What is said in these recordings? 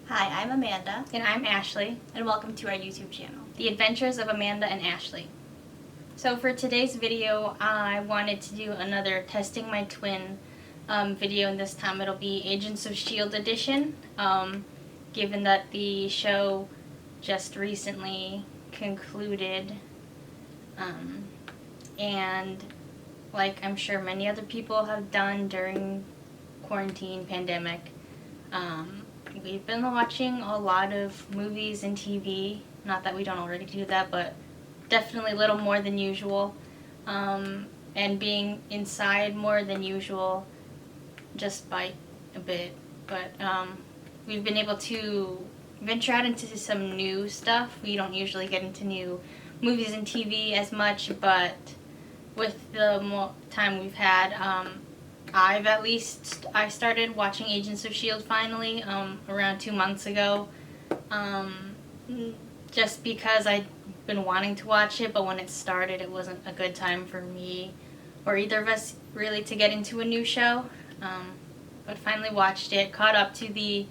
Hi, I'm Amanda. And I'm Ashley, and welcome to our YouTube channel, The Adventures of Amanda and Ashley. So for today's video, I wanted to do another Testing My Twin video, and this time it'll be Agents of S.H.I.E.L.D. edition, given that the show just recently concluded, and like I'm sure many other people have done during quarantine pandemic, we've been watching a lot of movies and TV. Not that we don't already do that, but definitely a little more than usual. And being inside more than usual, just by a bit. But we've been able to venture out into some new stuff. We don't usually get into new movies and TV as much, but with the more time we've had, I started watching Agents of S.H.I.E.L.D. finally around 2 months ago, just because I'd been wanting to watch it, but when it started it wasn't a good time for me or either of us really to get into a new show, but finally watched it, caught up to the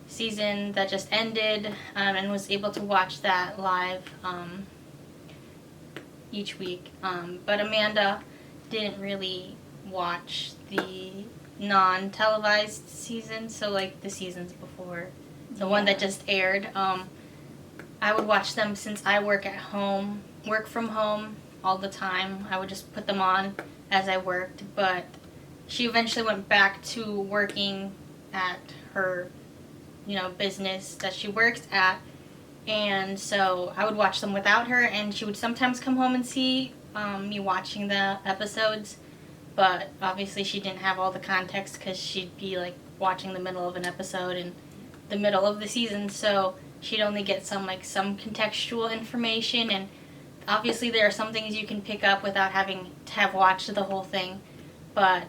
season that just ended, and was able to watch that live each week, but Amanda didn't really watch the non-televised season, so like the seasons before, the one that just aired. I would watch them since I work from home all the time. I would just put them on as I worked, but she eventually went back to working at her, business that she works at, and so I would watch them without her, and she would sometimes come home and see me watching the episodes. But obviously she didn't have all the context because she'd be like watching the middle of an episode in the middle of the season, so she'd only get some contextual information, and obviously there are some things you can pick up without having to have watched the whole thing. But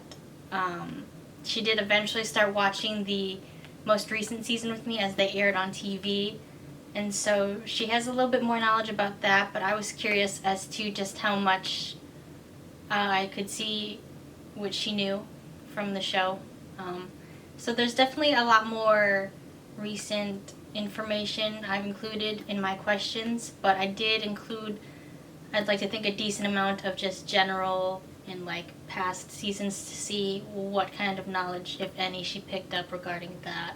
she did eventually start watching the most recent season with me as they aired on TV, and so she has a little bit more knowledge about that, but I was curious as to just how much I could see what she knew from the show. So there's definitely a lot more recent information I've included in my questions, but I did include, I'd like to think, a decent amount of just general and past seasons to see what kind of knowledge, if any, she picked up regarding that.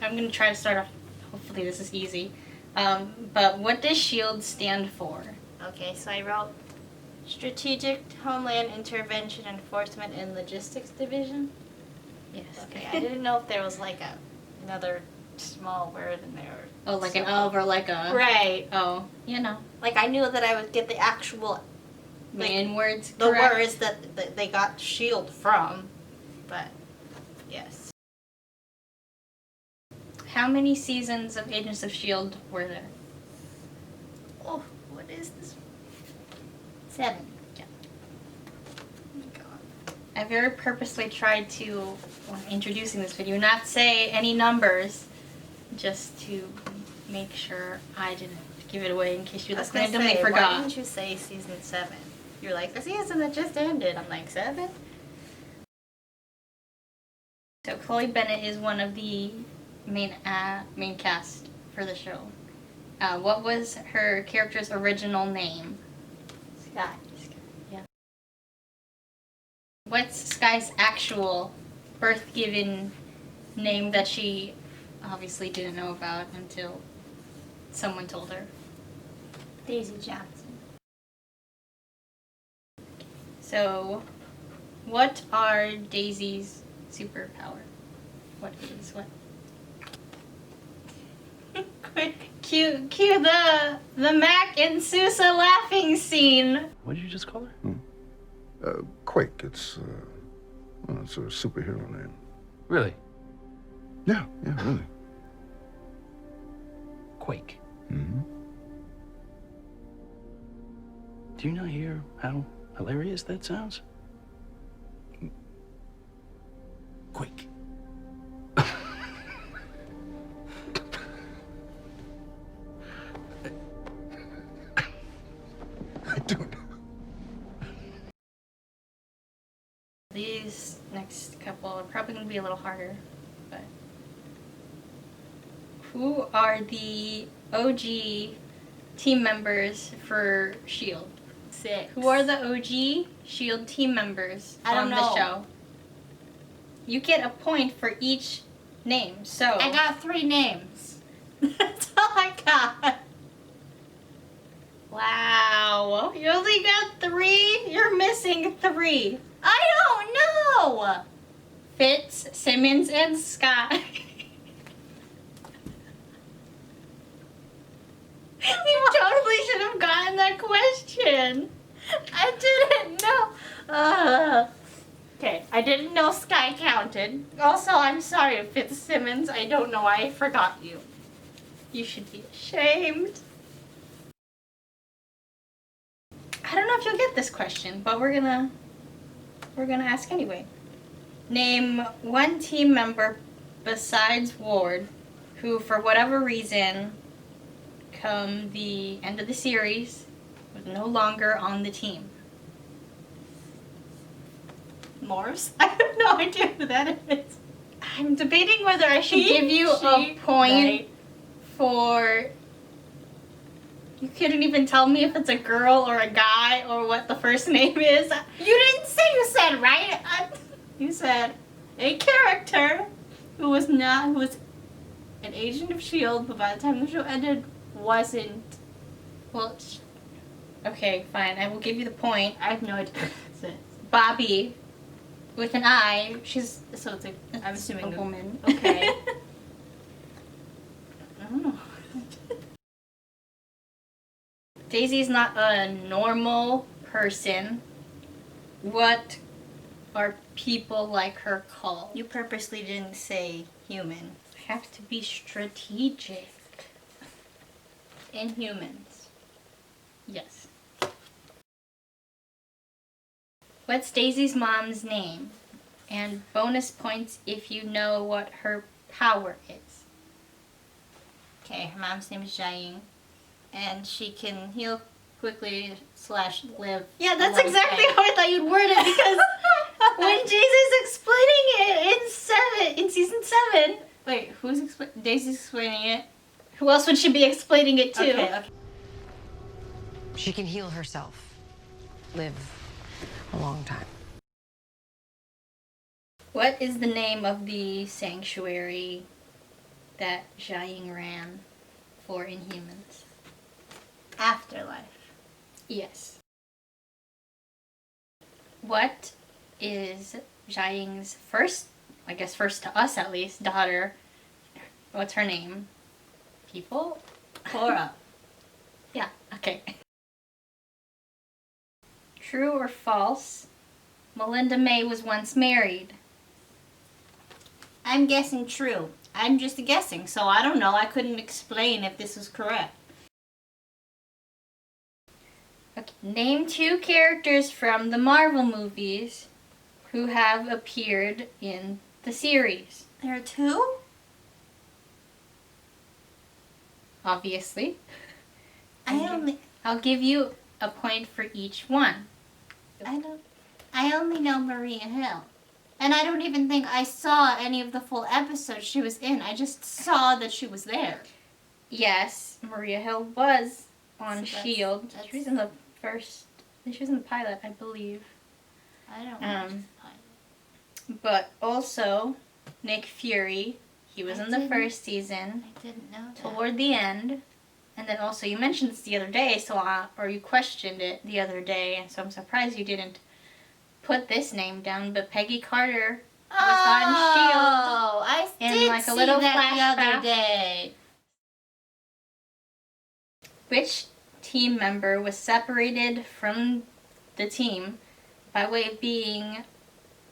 I'm going to try to start off, hopefully this is easy, but what does S.H.I.E.L.D. stand for? Okay, so I wrote Strategic Homeland Intervention Enforcement and Logistics Division. Yes. Okay, I didn't know if there was another small word in there. Oh, like an of or like a... Right. Oh, I knew that I would get the actual... main words the correct. words that they got S.H.I.E.L.D. from, but yes. How many seasons of Agents of S.H.I.E.L.D. were there? Oh, what is this? 7. Yeah. Oh my God. I very purposely tried to, when introducing this video, not say any numbers, just to make sure I didn't give it away in case you randomly forgot. Why didn't you say season 7? You're like, the season that just ended. I'm like, 7? So Chloe Bennett is one of the main cast for the show. What was her character's original name? Sky. Yeah. What's Sky's actual birth-given name that she obviously didn't know about until someone told her? Daisy Johnson. So, what are Daisy's superpower? What is what? Cue the Mac and Sousa laughing scene. What did you just call her? Quake. It's a superhero name. Really? Yeah, really. Quake. Mm-hmm. Do you not hear how hilarious that sounds? Quake. I don't. these next couple are probably going to be a little harder. But who are the OG team members for S.H.I.E.L.D? 6. Who are the OG S.H.I.E.L.D team members I don't on know. the show? You get a point for each name. So I got 3 names. That's all I got. wow, you only got 3. You're missing 3. I don't know. Fitz, Simmons, and Scott. You totally should have gotten that question. I didn't know. Okay, I didn't know Sky counted. Also, I'm sorry, Fitzsimmons. I don't know why I forgot you. You should be ashamed. I don't know if you'll get this question, but we're gonna ask anyway. Name one team member besides Ward who, for whatever reason, come the end of the series, was no longer on the team. Morse? I have no idea who that is. I'm debating whether I should He, give you a she, point they. for... You couldn't even tell me if it's a girl or a guy or what the first name is. You didn't say you said, right? You said a character who was an agent of S.H.I.E.L.D., but by the time the show ended, wasn't. Well, okay, fine. I will give you the point. I have no idea. Bobby, with an I. She's So it's I'm assuming a woman. Okay. I don't know. Daisy's not a normal person. What are people like her called? You purposely didn't say human. I have to be strategic. Inhumans. Yes. What's Daisy's mom's name? And bonus points if you know what her power is. Okay, her mom's name is Jiaying, and she can heal quickly / live. Yeah, that's a long exactly time. how I thought you'd word it, because when Daisy's explaining it in season 7, Wait, Daisy's explaining it? who else would she be explaining it to? Okay. She can heal herself, live a long time. What is the name of the sanctuary that Jiaying ran for Inhumans? Afterlife. Yes. What is Jiaying's first to us at least, daughter? What's her name? People? Cora. Yeah, okay. True or false? Melinda May was once married. I'm guessing true. I'm just guessing, so I don't know. I couldn't explain if this is correct. Okay. Name 2 characters from the Marvel movies who have appeared in the series. There are 2? Obviously. I'll I'll give you a point for each one. I only know Maria Hill. And I don't even think I saw any of the full episodes she was in. I just saw that she was there. Yes, Maria Hill was on So S.H.I.E.L.D. She was in the first... She was in the pilot, I believe. I don't know. But also, Nick Fury, he was in the first season, I didn't know that. toward the end. And then also, you mentioned this the other day, or you questioned it the other day, and so I'm surprised you didn't put this name down, but Peggy Carter was on S.H.I.E.L.D. Oh, I in, did like, a see little that the flashback. other day. Which team member was separated from the team by way of being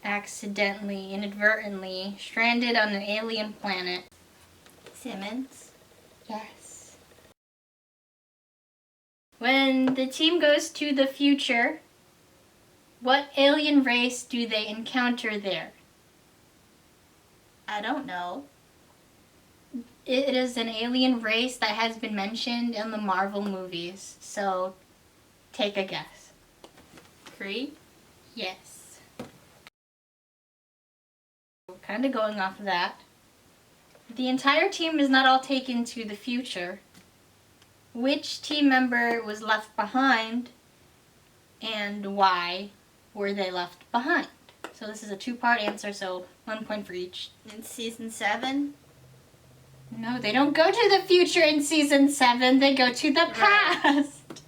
inadvertently stranded on an alien planet? Simmons. Yes. When the team goes to the future, what alien race do they encounter there? I don't know. It is an alien race that has been mentioned in the Marvel movies, so take a guess. Kree? Yes. Kind of going off of that. The entire team is not all taken to the future. Which team member was left behind and why were they left behind? So this is a two-part answer, so 1 point for each. In season 7? No, they don't go to the future in season 7. They go to the past.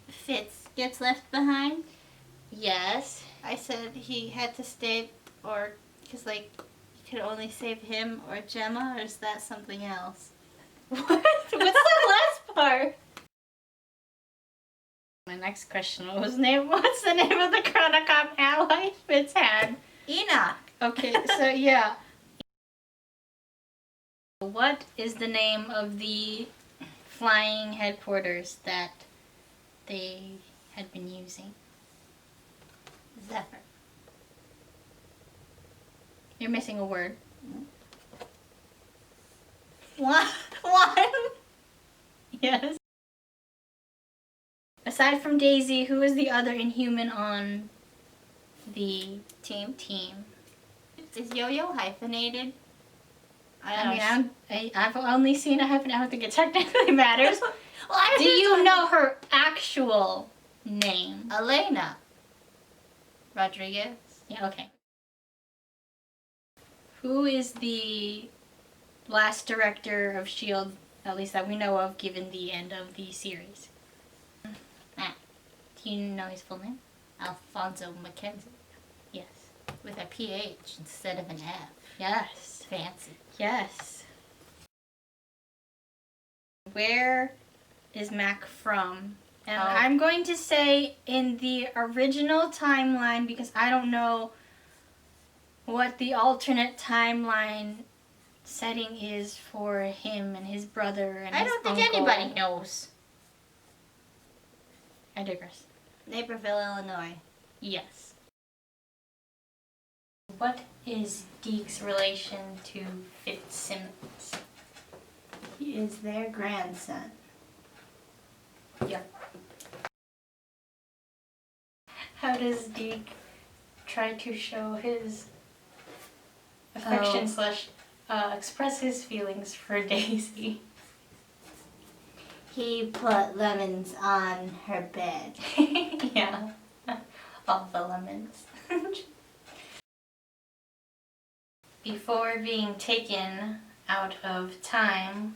Fitz gets left behind. Yes. I said he had to stay, or because like you could only save him or Gemma, or is that something else? What? What's the last part? My next question was what's the name of the Chronicom ally Fitz had? Enoch. Okay, so yeah. What is the name of the flying headquarters that they had been using? Zephyr. You're missing a word. One. Yes. Aside from Daisy, who is the other Inhuman on the team? Is Yo-Yo hyphenated? I've only seen a hyphen. I don't think it technically matters. Well, Do you know her actual name? Elena Rodriguez. Yeah, okay. Who is the last director of S.H.I.E.L.D., at least that we know of, given the end of the series? Do you know his full name? Alfonso Mackenzie. Yes. With a PH instead of an F. Yes. Fancy. Yes. Where is Mac from? And I'm going to say in the original timeline because I don't know what the alternate timeline setting is for him and his brother and I his don't think uncle. anybody knows. I digress. Naperville, Illinois. Yes. What is Deke's relation to Fitzsimmons? He is their grandson. Yep. How does Deke try to show his affection / express his feelings for Daisy? He put lemons on her bed. Yeah. All the lemons. Before being taken out of time,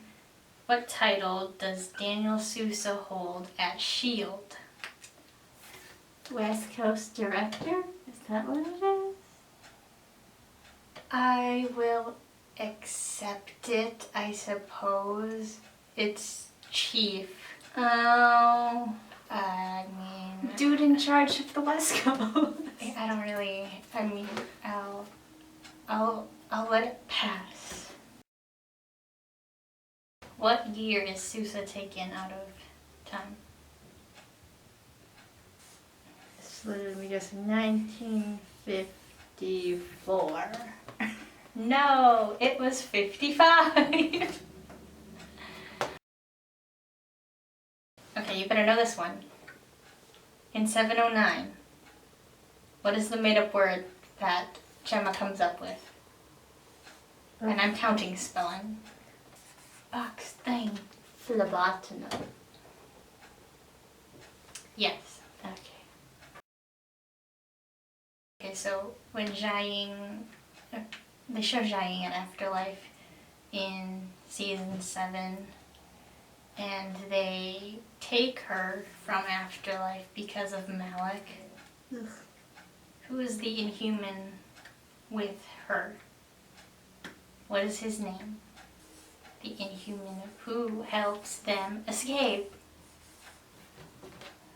what title does Daniel Sousa hold at S.H.I.E.L.D.? West Coast Director? Is that what it is? I will accept it, I suppose. It's Chief. Oh. I mean... Dude in charge of the West Coast. I don't really... I mean, I'll let it pass. What year is Sousa taken out of time? This would be just 1954. No, it was 55. Okay, you better know this one. In 709, what is the made-up word that Gemma comes up with? And I'm counting spelling. Box thing. Phlebotomy. Yes. Okay. Okay, so when they show Jiaying in Afterlife in season 7, and they take her from Afterlife because of Malik. Ugh. Who is the Inhuman with her? What is his name? The Inhuman who helps them escape.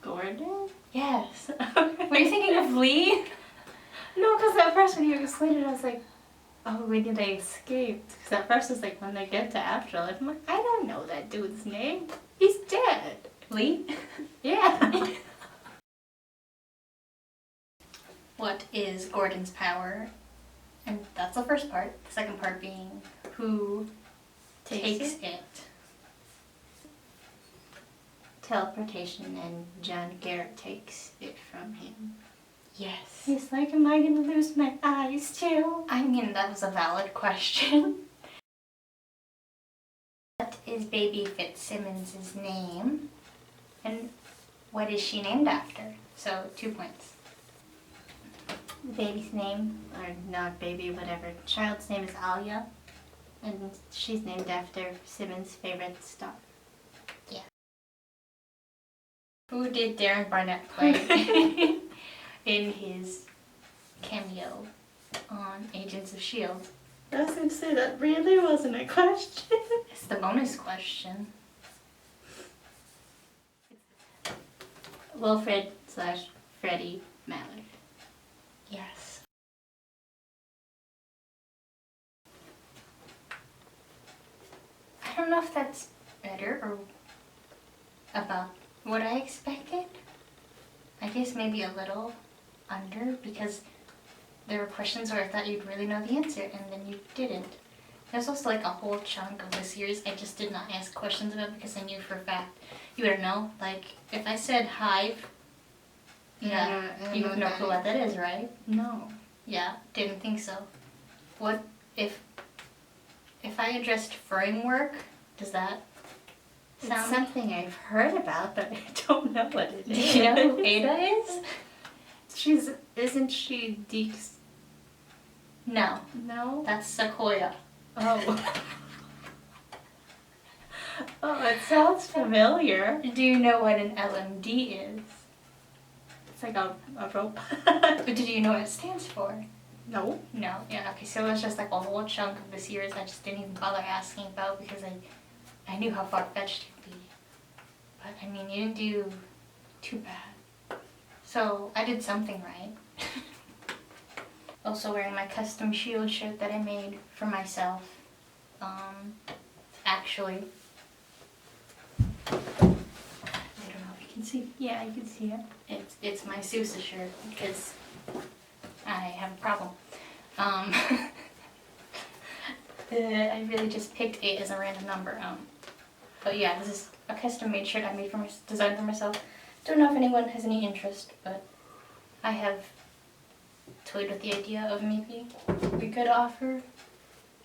Gordon? Yes. Were you thinking of Lee? No, because at first when you explained it, I was like, oh, when they escaped. Because at first it's like when they get to Afterlife, I'm like, I don't know that dude's name. He's dead. Lee? Yeah. What is Gordon's power? And that's the first part. The second part being who takes it. Teleportation, and John Garrett takes it from him. Yes. He's like, am I gonna lose my eyes too? I mean, that was a valid question. What is baby Fitzsimmons' name? And what is she named after? So 2 points. The baby's name, or not baby, whatever. Child's name is Alia, and she's named after Simmons' favorite star. Who did Darren Barnett play in his cameo on Agents of S.H.I.E.L.D? I was gonna say that really wasn't a question. It's the bonus question. Wilfred / Freddie Mallard. Yes. I don't know if that's better or about what I expected. I guess maybe a little under, because there were questions where I thought you'd really know the answer and then you didn't. There's also like a whole chunk of the series I just did not ask questions about because I knew for a fact you would know. Like, if I said hive, yeah, you have no clue what that is, right? No. Yeah, didn't think so. What if I addressed framework, does that It's sound... something I've heard about, but I don't know what it Do is. you know who Ada is? Isn't she Deke's? No, No? that's Sequoia. Oh. Oh, it sounds familiar. Do you know what an LMD is? It's like a robot. But do you know what it stands for? No. No. Yeah, okay, so it was just like a whole chunk of the series I just didn't even bother asking about because I knew how far-fetched it would be. But, I mean, you didn't do too bad. So, I did something right. Also wearing my custom S.H.I.E.L.D. shirt that I made for myself. Actually, I don't know if you can see. Yeah, I can see it. It's my Sousa shirt because I have a problem. I really just picked 8 as a random number. But yeah, this is a custom-made shirt I made designed for myself. Don't know if anyone has any interest, but I have toyed with the idea of maybe we could offer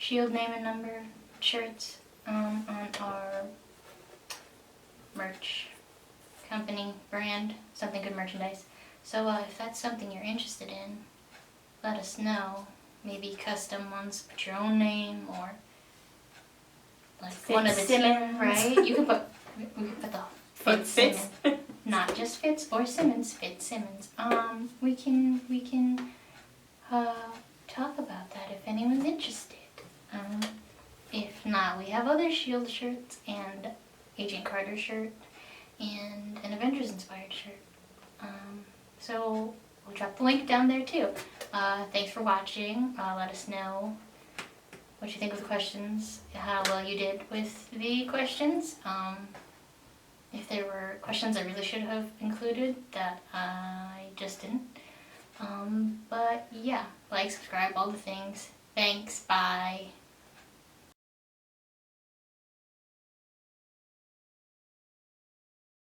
S.H.I.E.L.D. name and number shirts on our merch company brand, something good merchandise. So if that's something you're interested in, let us know. Maybe custom ones, put your own name or like one of the Fitzsimmons. team, right? You could put we could put the Fitzsimmons, not just Fitz or Simmons, Fitzsimmons. We can talk about that if anyone's interested. If not, we have other S.H.I.E.L.D. shirts and Agent Carter shirt and an Avengers inspired shirt. So we'll drop the link down there too. Thanks for watching. Let us know what you think of the questions, how well you did with the questions. If there were questions I really should have included that I just didn't. But yeah, like, subscribe, all the things. Thanks, bye.